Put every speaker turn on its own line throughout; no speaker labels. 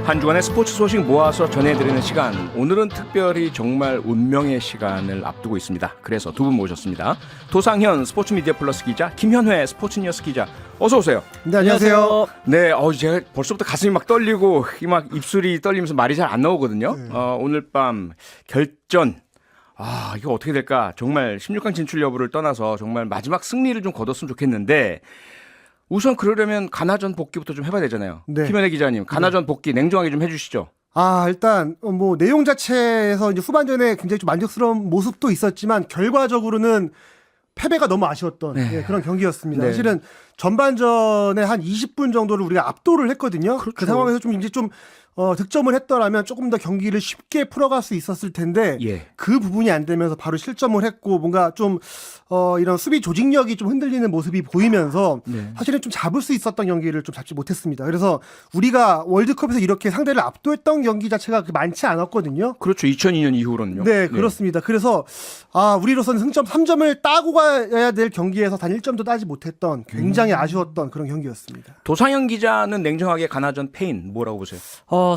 한 주간의 스포츠 소식 모아서 전해드리는 시간. 오늘은 특별히 정말 운명의 시간을 앞두고 있습니다. 그래서 두 분 모셨습니다. 도상현 스포츠미디어 플러스 기자, 김현회 스포츠뉴스 기자. 어서 오세요.
네, 안녕하세요.
네, 제가 벌써부터 가슴이 막 떨리고 막 입술이 떨리면서 말이 잘 안 나오거든요. 오늘 밤 결전. 이거 어떻게 될까? 정말 16강 진출 여부를 떠나서 정말 마지막 승리를 좀 거뒀으면 좋겠는데, 우선 그러려면 가나전 복귀부터 좀 해봐야 되잖아요.
네.
김현애 기자님, 가나전 복귀 냉정하게 좀 해주시죠.
일단 뭐 내용 자체에서 이제 후반전에 굉장히 좀 만족스러운 모습도 있었지만 결과적으로는 패배가 너무 아쉬웠던 그런 경기였습니다.
네.
사실은 전반전에 한 20분 정도를 우리가 압도를 했거든요.
그렇죠.
그 상황에서 좀 이제 좀 득점을 했더라면 조금 더 경기를 쉽게 풀어갈 수 있었을 텐데 그 부분이 안 되면서 바로 실점을 했고 뭔가 좀 이런 수비 조직력이 좀 흔들리는 모습이 보이면서 사실은 좀 잡을 수 있었던 경기를 좀 잡지 못했습니다. 그래서 우리가 월드컵에서 이렇게 상대를 압도했던 경기 자체가 많지 않았거든요.
그렇죠. 2002년 이후로는요.
네, 그렇습니다. 그래서 우리로서는 승점 3점을 따고 가야 될 경기에서 단 1점도 따지 못했던 굉장히 아쉬웠던 그런 경기였습니다.
도상현 기자는 냉정하게 가나전 패인 뭐라고 보세요?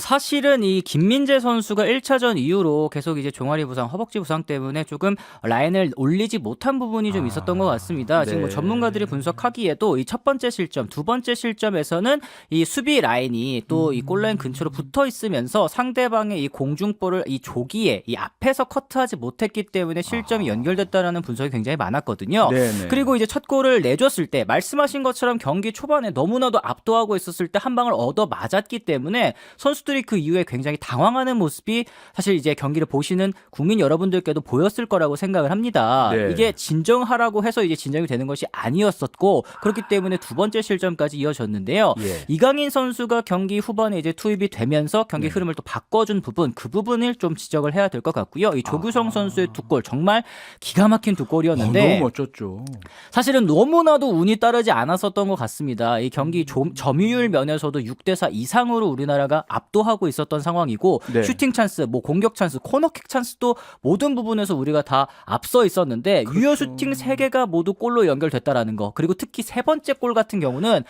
사실은 이 김민재 선수가 1차전 이후로 계속 이제 종아리 부상, 허벅지 부상 때문에 조금 라인을 올리지 못한 부분이 좀 있었던 것 같습니다. 지금 뭐 전문가들이 분석하기에도 이 첫 번째 실점, 두 번째 실점에서는 이 수비 라인이 또 이 골라인 근처로 붙어 있으면서 상대방의 이 공중볼을 이 조기에 이 앞에서 커트하지 못했기 때문에 실점이 연결됐다라는 분석이 굉장히 많았거든요. 그리고 이제 첫 골을 내줬을 때 말씀하신 것처럼 경기 초반에 너무나도 압도하고 있었을 때 한 방을 얻어 맞았기 때문에 선수들이 그 이후에 굉장히 당황하는 모습이 사실 이제 경기를 보시는 국민 여러분들께도 보였을 거라고 생각을 합니다. 이게 진정하라고 해서 이제 진정이 되는 것이 아니었었고 그렇기 때문에 두 번째 실점까지 이어졌는데요. 이강인 선수가 경기 후반에 이제 투입이 되면서 경기 흐름을 또 바꿔준 부분, 그 부분을 좀 지적을 해야 될 것 같고요. 이 조규성 선수의 두 골 정말 기가 막힌 두 골이었는데
너무 멋졌죠.
사실은 너무나도 운이 따르지 않았었던 것 같습니다. 이 경기 점유율 면에서도 6대4 이상으로 우리나라가 압도하고 있었던 상황이고 슈팅 찬스, 뭐 공격 찬스, 코너킥 찬스도 모든 부분에서 우리가 다 앞서 있었는데 유효 슈팅 3개가 모두 골로 연결됐다라는 거. 그리고 특히 세 번째 골 같은 경우는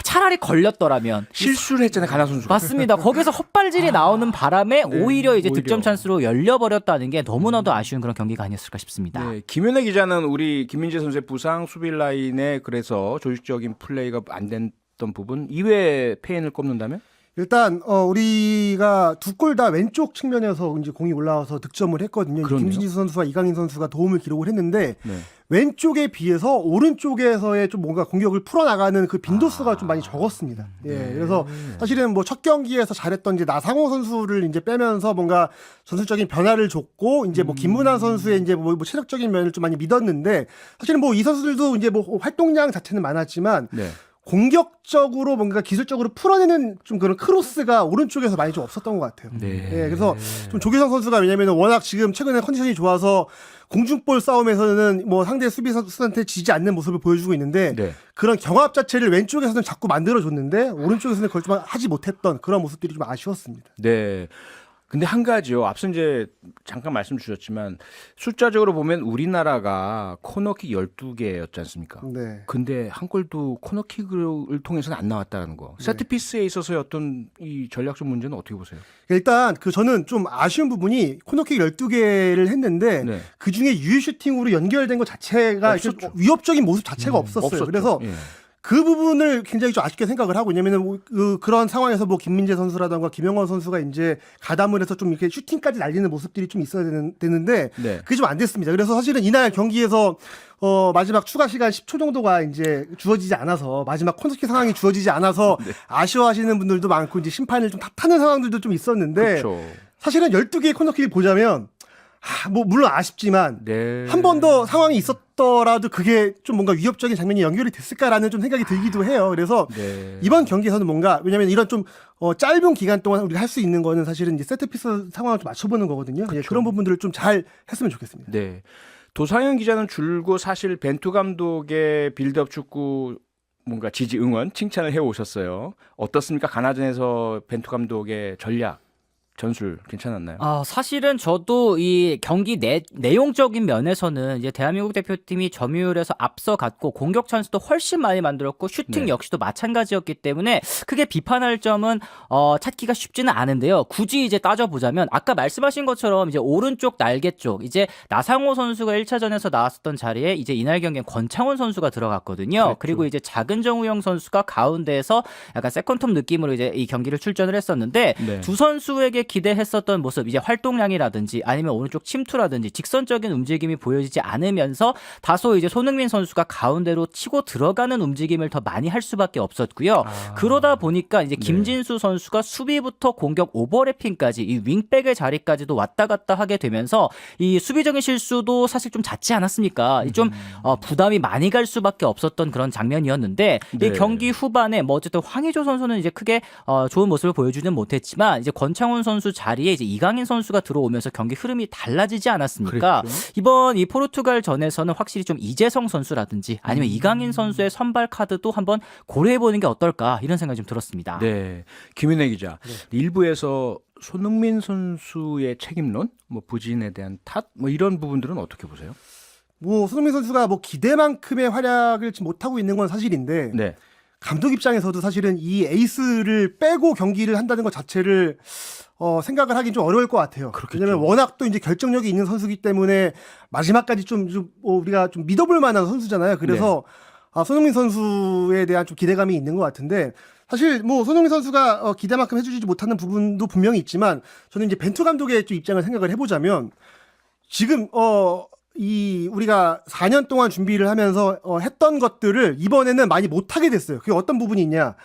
차라리 걸렸더라면
실수를 했잖아요, 가나 선수가.
맞습니다. 거기서 헛발질이 나오는 바람에 오히려 이제 득점 찬스로 열려버렸다는 게 너무나도 아쉬운 그런 경기가 아니었을까 싶습니다.
김현애 기자는 우리 김민재 선수의 부상, 수비 라인에 그래서 조직적인 플레이가 안 됐던 부분 이외에 패인을 꼽는다면?
일단 우리가 두 골 다 왼쪽 측면에서 이제 공이 올라와서 득점을 했거든요. 김신지 선수와 이강인 선수가 도움을 기록을 했는데 왼쪽에 비해서 오른쪽에서의 좀 뭔가 공격을 풀어나가는 그 빈도수가 좀 많이 적었습니다. 그래서 사실은 뭐 첫 경기에서 잘했던 이제 나상호 선수를 이제 빼면서 뭔가 전술적인 변화를 줬고 이제 뭐 김문환 선수의 이제 뭐 체력적인 면을 좀 많이 믿었는데 사실은 뭐 이 선수들도 이제 뭐 활동량 자체는 많았지만 공격적으로 뭔가 기술적으로 풀어내는 좀 그런 크로스가 오른쪽에서 많이 좀 없었던 것 같아요. 그래서 좀 조규성 선수가 왜냐면 워낙 지금 최근에 컨디션이 좋아서 공중볼 싸움에서는 뭐 상대 수비 선수한테 지지 않는 모습을 보여주고 있는데 그런 경합 자체를 왼쪽에서는 자꾸 만들어줬는데 오른쪽에서는 그걸 좀 하지 못했던 그런 모습들이 좀 아쉬웠습니다.
근데 한 가지요. 앞서 이제 잠깐 말씀 주셨지만 숫자적으로 보면 우리나라가 코너킥 12개였지 않습니까? 근데 한 골도 코너킥을 통해서는 안 나왔다는 거. 세트피스에 있어서의 어떤 이 전략적 문제는 어떻게 보세요?
일단 저는 좀 아쉬운 부분이 코너킥 12개를 했는데 그중에 유효 슈팅으로 연결된 것 자체가 위협적인 모습 자체가 없었어요. 그래서 그 부분을 굉장히 좀 아쉽게 생각을 하고, 왜냐면은 그런 상황에서 뭐 김민재 선수라던가 김영원 선수가 이제 가담을 해서 좀 이렇게 슈팅까지 날리는 모습들이 좀 있어야 되는데 그게 좀 안 됐습니다. 그래서 사실은 이날 경기에서 마지막 추가 시간 10초 정도가 이제 주어지지 않아서 마지막 코너킥 상황이 주어지지 않아서 아쉬워하시는 분들도 많고 이제 심판을 좀 탓하는 상황들도 좀 있었는데 사실은 12개의 코너킥을 보자면 뭐 물론 아쉽지만 한 번 더 상황이 있었더라도 그게 좀 뭔가 위협적인 장면이 연결이 됐을까라는 좀 생각이 들기도 해요. 그래서 이번 경기에서는 뭔가 왜냐하면 이런 좀 짧은 기간 동안 우리가 할 수 있는 거는 사실은 이제 세트피스 상황을 좀 맞춰보는 거거든요. 그런 부분들을 좀 잘 했으면 좋겠습니다.
도상현 기자는 줄곧 사실 벤투 감독의 빌드업 축구 뭔가 지지 응원 칭찬을 해오셨어요. 어떻습니까? 가나전에서 벤투 감독의 전략 전술 괜찮았나요?
사실은 저도 이 경기 내용적인 면에서는 이제 대한민국 대표팀이 점유율에서 앞서갔고 공격 찬스도 훨씬 많이 만들었고 슈팅
네.
역시도 마찬가지였기 때문에 크게 비판할 점은 찾기가 쉽지는 않은데요. 굳이 이제 따져보자면 아까 말씀하신 것처럼 이제 오른쪽 날개 쪽 이제 나상호 선수가 1차전에서 나왔었던 자리에 이제 이날 경기엔 권창훈 선수가 들어갔거든요.
그렇죠.
그리고 이제 작은정우영 선수가 가운데에서 약간 세컨톱 느낌으로 이제 이 경기를 출전을 했었는데
네.
두 선수에게 기대했었던 모습 이제 활동량이라든지 아니면 오른쪽 침투라든지 직선적인 움직임이 보여지지 않으면서 다소 이제 손흥민 선수가 가운데로 치고 들어가는 움직임을 더 많이 할 수밖에 없었고요. 그러다 보니까 이제 김진수 선수가 수비부터 공격 오버래핑까지 이 윙백의 자리까지도 왔다 갔다 하게 되면서 이 수비적인 실수도 사실 좀 잦지 않았습니까? 좀 부담이 많이 갈 수밖에 없었던 그런 장면이었는데
네.
이 경기 후반에 뭐 어쨌든 황의조 선수는 이제 크게 좋은 모습을 보여주지는 못했지만 이제 권창훈 선수 자리에 이제 이강인 선수가 들어오면서 경기 흐름이 달라지지 않았습니까?
그랬죠.
이번 이 포르투갈 전에서는 확실히 좀 이재성 선수라든지 아니면 이강인 선수의 선발 카드도 한번 고려해 보는 게 어떨까 이런 생각이 좀 들었습니다.
네, 김윤혜 기자. 일부에서 손흥민 선수의 책임론, 뭐 부진에 대한 탓, 뭐 이런 부분들은 어떻게 보세요?
뭐 손흥민 선수가 뭐 기대만큼의 활약을 지금 못하고 있는 건 사실인데
네,
감독 입장에서도 사실은 이 에이스를 빼고 경기를 한다는 것 자체를 생각을 하긴 좀 어려울 것 같아요.
그렇겠죠.
왜냐면 워낙 또 이제 결정력이 있는 선수기 때문에 마지막까지 좀 우리가 좀 믿어볼 만한 선수잖아요. 그래서 손흥민 선수에 대한 좀 기대감이 있는 것 같은데 사실 뭐 손흥민 선수가 기대만큼 해주지 못하는 부분도 분명히 있지만 저는 이제 벤투 감독의 좀 입장을 생각을 해보자면 지금 이 우리가 4년 동안 준비를 하면서 했던 것들을 이번에는 많이 못하게 됐어요. 그게 어떤 부분이 있냐?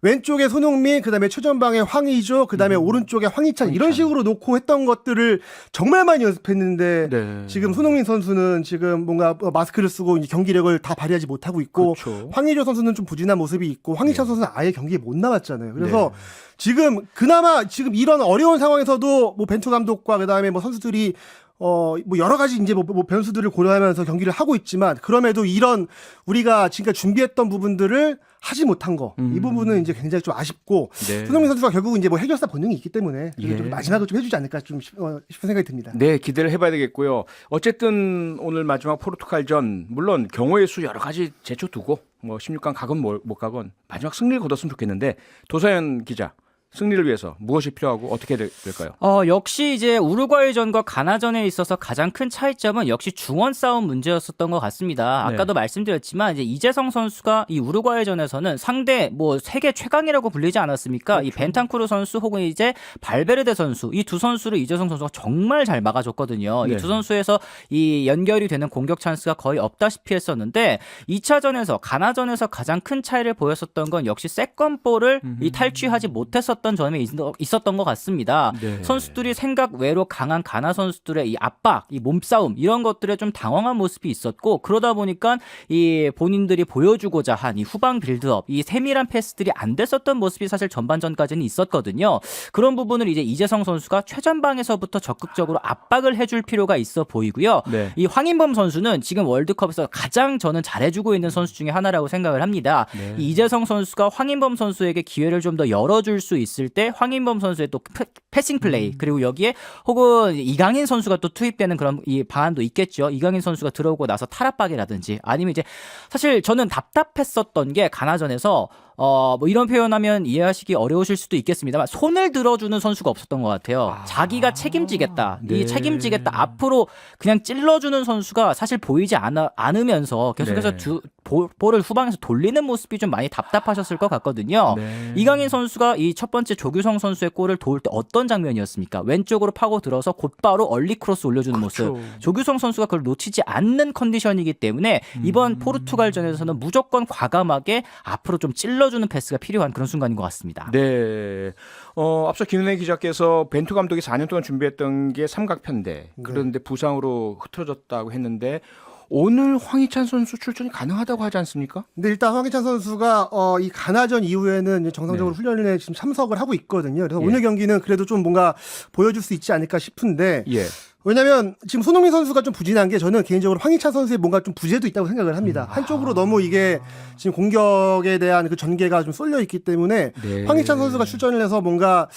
왼쪽에 손흥민, 그다음에 최전방에 황의조, 그다음에 오른쪽에 황희찬 이런 식으로 놓고 했던 것들을 정말 많이 연습했는데
네.
지금 손흥민 선수는 지금 뭔가 마스크를 쓰고 이제 경기력을 다 발휘하지 못하고 있고
그렇죠.
황의조 선수는 좀 부진한 모습이 있고 황희찬 선수는 아예 경기에 못 나왔잖아요. 그래서 지금 그나마 지금 이런 어려운 상황에서도 뭐 벤투 감독과 그다음에 뭐 선수들이 뭐 여러 가지 이제 뭐 변수들을 고려하면서 경기를 하고 있지만 그럼에도 이런 우리가 지금까지 준비했던 부분들을 하지 못한 거 이 부분은 이제 굉장히 좀 아쉽고
네.
손흥민 선수가 결국은 이제 뭐 해결사 본능이 있기 때문에
예.
좀 마지막을 좀 해주지 않을까 좀 싶은 생각이 듭니다.
네, 기대를 해봐야 되겠고요. 어쨌든 오늘 마지막 포르투갈전 물론 경우의 수 여러 가지 제쳐두고 뭐 16강 가건 못 가건 마지막 승리를 거뒀으면 좋겠는데 도사연 기자. 승리를 위해서 무엇이 필요하고 어떻게 될까요?
역시 이제 우루과이전과 가나전에 있어서 가장 큰 차이점은 역시 중원 싸움 문제였었던 것 같습니다.
네.
아까도 말씀드렸지만 이제 이재성 선수가 이 우루과이전에서는 상대 뭐 세계 최강이라고 불리지 않았습니까?
그렇죠.
이 벤탄쿠르 선수 혹은 이제 발베르데 선수 이 두 선수를 이재성 선수가 정말 잘 막아줬거든요.
네.
이 두 선수에서 이 연결이 되는 공격 찬스가 거의 없다시피 했었는데 2차전에서 가나전에서 가장 큰 차이를 보였었던 건 역시 세컨볼을 이 탈취하지 못했었던 점이 있었던 것 같습니다.
네.
선수들이 생각 외로 강한 가나 선수들의 이 압박, 이 몸싸움 이런 것들에 좀 당황한 모습이 있었고 그러다 보니까 이 본인들이 보여주고자 한 이 후방 빌드업, 이 세밀한 패스들이 안 됐었던 모습이 사실 전반전까지는 있었거든요. 그런 부분을 이제 이재성 선수가 최전방에서부터 적극적으로 압박을 해줄 필요가 있어 보이고요.
네.
이 황인범 선수는 지금 월드컵에서 가장 저는 잘해주고 있는 선수 중에 하나라고 생각을 합니다.
네.
이 이재성 선수가 황인범 선수에게 기회를 좀 더 열어줄 수 있을 때 황인범 선수의 또 패싱 플레이 그리고 여기에 혹은 이강인 선수가 또 투입되는 그런 이 방안도 있겠죠. 이강인 선수가 들어오고 나서 탈압박이라든지 아니면 이제 사실 저는 답답했었던 게 가나전에서 뭐 이런 표현하면 이해하시기 어려우실 수도 있겠습니다만 손을 들어주는 선수가 없었던 것 같아요. 자기가 책임지겠다.
네.
이 책임지겠다. 앞으로 그냥 찔러주는 선수가 사실 보이지 않으면서 계속해서
네.
볼을 후방에서 돌리는 모습이 좀 많이 답답하셨을 것 같거든요.
네.
이강인 선수가 이 첫 번째 조규성 선수의 골을 도울 때 어떤 장면이었습니까? 왼쪽으로 파고 들어서 곧바로 얼리 크로스 올려주는
그렇죠.
모습. 조규성 선수가 그걸 놓치지 않는 컨디션이기 때문에 이번 포르투갈전에서는 무조건 과감하게 앞으로 좀 찔러주는 패스가 필요한 그런 순간인 것 같습니다.
네. 앞서 김은혜 기자께서 벤투 감독이 4년 동안 준비했던 게 삼각편대. 그런데 부상으로 흐트러졌다고 했는데 오늘 황희찬 선수 출전이 가능하다고 하지 않습니까?
근데 일단 황희찬 선수가 이 가나전 이후에는 이제 정상적으로 훈련에 지금 참석을 하고 있거든요. 그래서 오늘 경기는 그래도 좀 뭔가 보여줄 수 있지 않을까 싶은데 왜냐면 지금 손흥민 선수가 좀 부진한 게 저는 개인적으로 황희찬 선수의 뭔가 좀 부재도 있다고 생각을 합니다. 한쪽으로 너무 이게 지금 공격에 대한 그 전개가 좀 쏠려 있기 때문에 황희찬 선수가 출전을 해서 뭔가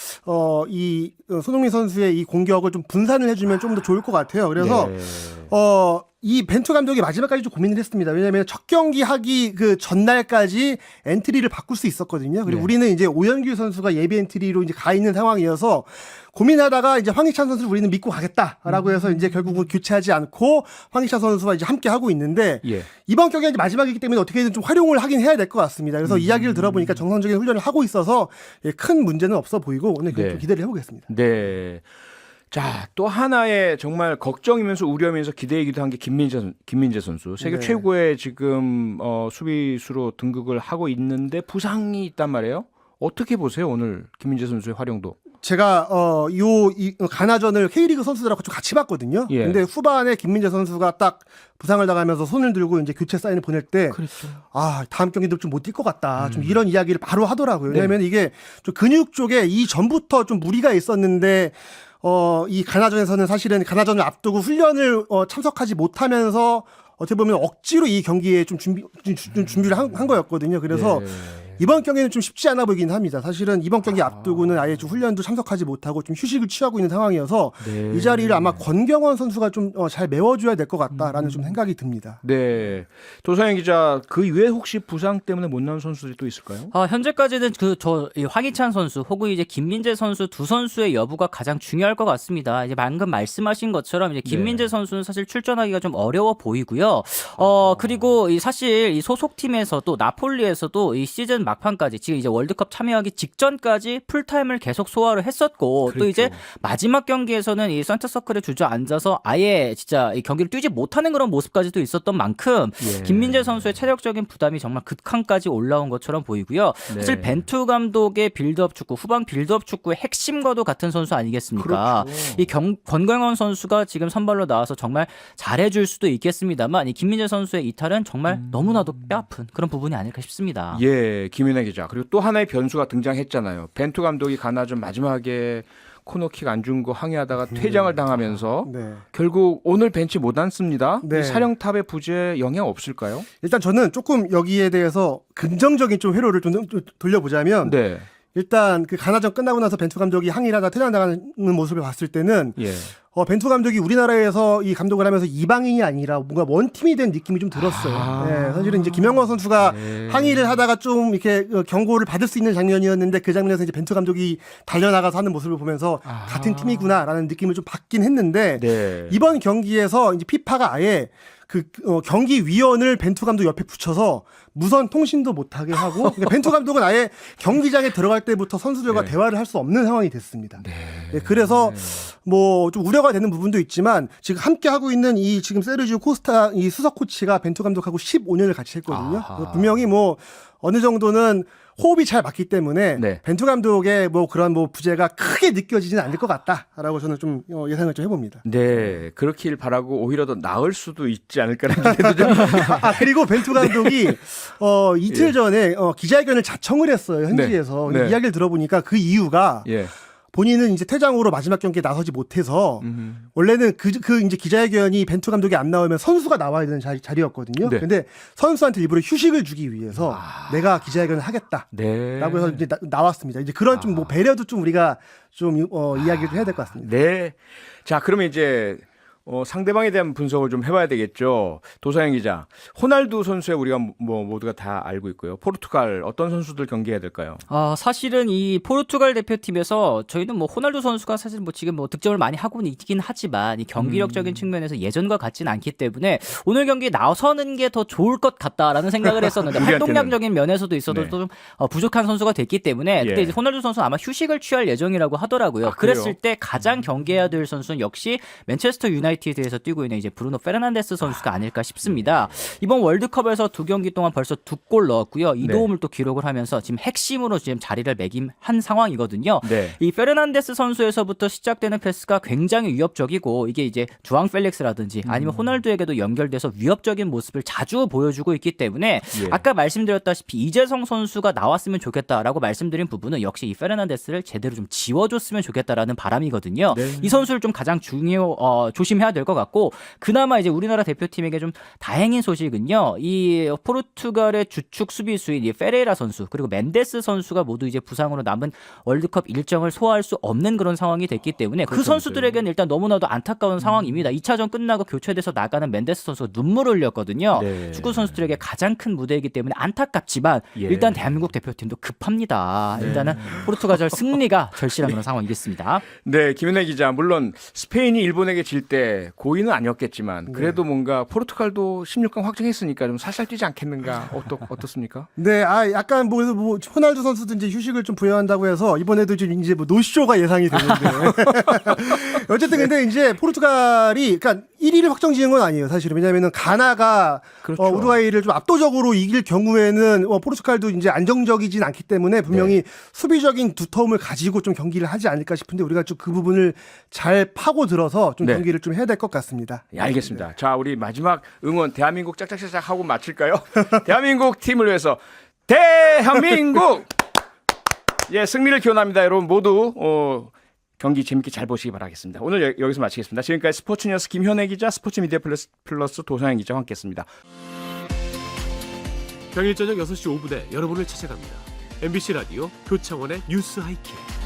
이 손흥민 선수의 이 공격을 좀 분산을 해주면 좀 더 좋을 것 같아요. 그래서 이 벤투 감독이 마지막까지 좀 고민을 했습니다. 왜냐하면 첫 경기 하기 그 전날까지 엔트리를 바꿀 수 있었거든요. 그리고 우리는 이제 오연규 선수가 예비 엔트리로 이제 가 있는 상황이어서 고민하다가 이제 황희찬 선수를 우리는 믿고 가겠다라고 해서 이제 결국은 교체하지 않고 황희찬 선수와 이제 함께 하고 있는데 이번 경기가 이제 마지막이기 때문에 어떻게든 좀 활용을 하긴 해야 될 것 같습니다. 그래서 이야기를 들어보니까 정상적인 훈련을 하고 있어서 큰 문제는 없어 보이고 오늘 좀 기대를 해보겠습니다.
네. 자, 또 하나의 정말 걱정이면서 우려면서 기대이기도 한 게 김민재 선수. 세계 최고의 지금 수비수로 등극을 하고 있는데 부상이 있단 말이에요. 어떻게 보세요, 오늘 김민재 선수의 활용도?
제가 이 가나전을 K리그 선수들하고 좀 같이 봤거든요. 근데 후반에 김민재 선수가 딱 부상을 당하면서 손을 들고 이제 교체 사인을 보낼 때 다음 경기도 좀 못 뛸 것 같다. 좀 이런 이야기를 바로 하더라고요. 왜냐면 이게 좀 근육 쪽에 이 전부터 좀 무리가 있었는데 이 가나전에서는 사실은 가나전을 앞두고 훈련을 참석하지 못하면서 어떻게 보면 억지로 이 경기에 좀 준비를 한 거였거든요. 그래서 이번 경기는 좀 쉽지 않아 보이긴 합니다. 사실은 이번 경기 앞두고는 아예 좀 훈련도 참석하지 못하고 좀 휴식을 취하고 있는 상황이어서 이 자리를 아마 권경원 선수가 좀 잘 메워줘야 될 것 같다라는 좀 생각이 듭니다.
네. 도상현 기자, 그 이외에 혹시 부상 때문에 못 나온 선수들이 또 있을까요?
현재까지는 이 황희찬 선수 혹은 이제 김민재 선수 두 선수의 여부가 가장 중요할 것 같습니다. 이제 방금 말씀하신 것처럼 이제 김민재 선수는 사실 출전하기가 좀 어려워 보이고요. 그리고 사실 이 소속팀에서도 나폴리에서도 이 시즌 막판까지 지금 이제 월드컵 참여하기 직전까지 풀타임을 계속 소화를 했었고 또 이제 마지막 경기에서는 이 센터서클에 주저앉아서 아예 진짜 이 경기를 뛰지 못하는 그런 모습까지도 있었던 만큼 김민재 선수의 체력적인 부담이 정말 극한까지 올라온 것처럼 보이고요. 사실 벤투 감독의 빌드업 축구, 후방 빌드업 축구의 핵심과도 같은 선수 아니겠습니까? 이 권경원 선수가 지금 선발로 나와서 정말 잘해줄 수도 있겠습니다만 이 김민재 선수의 이탈은 정말 너무나도 뼈아픈 그런 부분이 아닐까 싶습니다.
김윤아 기자. 그리고 또 하나의 변수가 등장했잖아요. 벤투 감독이 가나전 마지막에 코너킥 안 준 거 항의하다가 퇴장을 당하면서 결국 오늘 벤치 못 앉습니다. 이 사령탑의 부재 영향 없을까요?
일단 저는 조금 여기에 대해서 긍정적인 좀 회로를 좀 돌려보자면 일단 그 가나전 끝나고 나서 벤투 감독이 항의를 하다 퇴장당하는 모습을 봤을 때는 벤투 감독이 우리나라에서 이 감독을 하면서 이방인이 아니라 뭔가 원팀이 된 느낌이 좀 들었어요. 사실은 이제 김영권 선수가 항의를 하다가 좀 이렇게 경고를 받을 수 있는 장면이었는데 그 장면에서 이제 벤투 감독이 달려나가서 하는 모습을 보면서 같은 팀이구나라는 느낌을 좀 받긴 했는데 이번 경기에서 이제 피파가 아예 그 경기 위원을 벤투 감독 옆에 붙여서 무선 통신도 못하게 하고 그러니까 벤투 감독은 아예 경기장에 들어갈 때부터 선수들과 대화를 할 수 없는 상황이 됐습니다. 그래서 뭐 좀 우려가 되는 부분도 있지만 지금 함께 하고 있는 이 지금 세르지오 코스타 이 수석 코치가 벤투 감독하고 15년을 같이 했거든요. 분명히 뭐 어느 정도는 호흡이 잘 맞기 때문에 벤투 감독의 뭐 그런 뭐 부재가 크게 느껴지지는 않을 것 같다라고 저는 좀 예상을 좀 해봅니다.
네, 그렇길 바라고 오히려 더 나을 수도 있지 않을까라는 기대도 좀.
그리고 벤투 감독이 이틀 전에 기자회견을 자청을 했어요 현지에서. 근데 이야기를 들어보니까 그 이유가. 본인은 이제 퇴장으로 마지막 경기에 나서지 못해서 원래는 그 이제 기자회견이 벤투 감독이 안 나오면 선수가 나와야 되는 자리였거든요. 근데 선수한테 일부러 휴식을 주기 위해서 내가 기자회견을 하겠다라고 해서 이제 나왔습니다. 이제 그런 좀 뭐 배려도 좀 우리가 좀 이야기를 해야 될 것 같습니다.
네. 자, 그러면 이제 상대방에 대한 분석을 좀 해봐야 되겠죠. 도사영 기자, 호날두 선수의 우리가 뭐 모두가 다 알고 있고요. 포르투갈 어떤 선수들 경기해야 될까요?
사실은 이 포르투갈 대표팀에서 저희는 뭐 호날두 선수가 사실 뭐 지금 뭐 득점을 많이 하고는 있긴 하지만 이 경기력적인 측면에서 예전과 같지는 않기 때문에 오늘 경기에 나서는 게 더 좋을 것 같다라는 생각을 했었는데 활동량적인 면에서도 있어도 좀 부족한 선수가 됐기 때문에 근데 이제 호날두 선수는 아마 휴식을 취할 예정이라고 하더라고요. 그랬을 때 가장 경계해야 될 선수는 역시 맨체스터 유나이티드 유나이티드에서 뛰고 있는 이제 브루노 페르난데스 선수가 아닐까 싶습니다. 이번 월드컵에서 2경기 동안 벌써 2골 넣었고요. 이도움을 또 기록을 하면서 지금 핵심으로 지금 자리를 매김한 상황이거든요. 이 페르난데스 선수에서부터 시작되는 패스가 굉장히 위협적이고 이게 이제 주앙 펠릭스라든지 아니면 호날두에게도 연결돼서 위협적인 모습을 자주 보여주고 있기 때문에 아까 말씀드렸다시피 이재성 선수가 나왔으면 좋겠다라고 말씀드린 부분은 역시 이 페르난데스를 제대로 좀 지워줬으면 좋겠다라는 바람이거든요. 이 선수를 좀 가장 조심해야 될 것 같고 그나마 이제 우리나라 대표팀에게 좀 다행인 소식은요. 이 포르투갈의 주축 수비수인 이 페레이라 선수 그리고 멘데스 선수가 모두 이제 부상으로 남은 월드컵 일정을 소화할 수 없는 그런 상황이 됐기 때문에 그 선수들에게는 일단 너무나도 안타까운 상황입니다. 2차전 끝나고 교체돼서 나가는 멘데스 선수가 눈물을 흘렸거든요. 축구 선수들에게 가장 큰 무대이기 때문에 안타깝지만 일단 대한민국 대표팀도 급합니다. 일단은 포르투갈 승리가 절실한 그런 상황이겠습니다.
네, 김현애 기자. 물론 스페인이 일본에게 질 때 고의는 아니었겠지만 그래도 뭔가 포르투갈도 16강 확정했으니까 좀 살살 뛰지 않겠는가 어떻습니까?
네, 약간 뭐 호날두 선수도 이제 휴식을 좀 부여한다고 해서 이번에도 좀 이제 뭐 노쇼가 예상이 되는데 어쨌든 근데 이제 포르투갈이 그러니까 1위를 확정지은 건 아니에요, 사실은. 왜냐하면은 가나가
그렇죠.
우루과이를 좀 압도적으로 이길 경우에는 포르투갈도 이제 안정적이진 않기 때문에 분명히 수비적인 두터움을 가지고 좀 경기를 하지 않을까 싶은데 우리가 좀 그 부분을 잘 파고 들어서 좀 경기를 좀 해야 될 것 같습니다.
예, 알겠습니다. 자, 우리 마지막 응원 대한민국 짝짝짝짝 하고 마칠까요? 대한민국 팀을 위해서 대한민국 승리를 기원합니다. 여러분 모두 경기 재밌게 잘 보시기 바라겠습니다. 오늘 여기서 마치겠습니다. 지금까지 스포츠뉴스 김현애 기자, 스포츠미디어 플러스 도상현 기자와 함께했습니다.
평일 저녁 6시 5분에 여러분을 찾아갑니다. MBC 라디오 표창원의 뉴스 하이킥.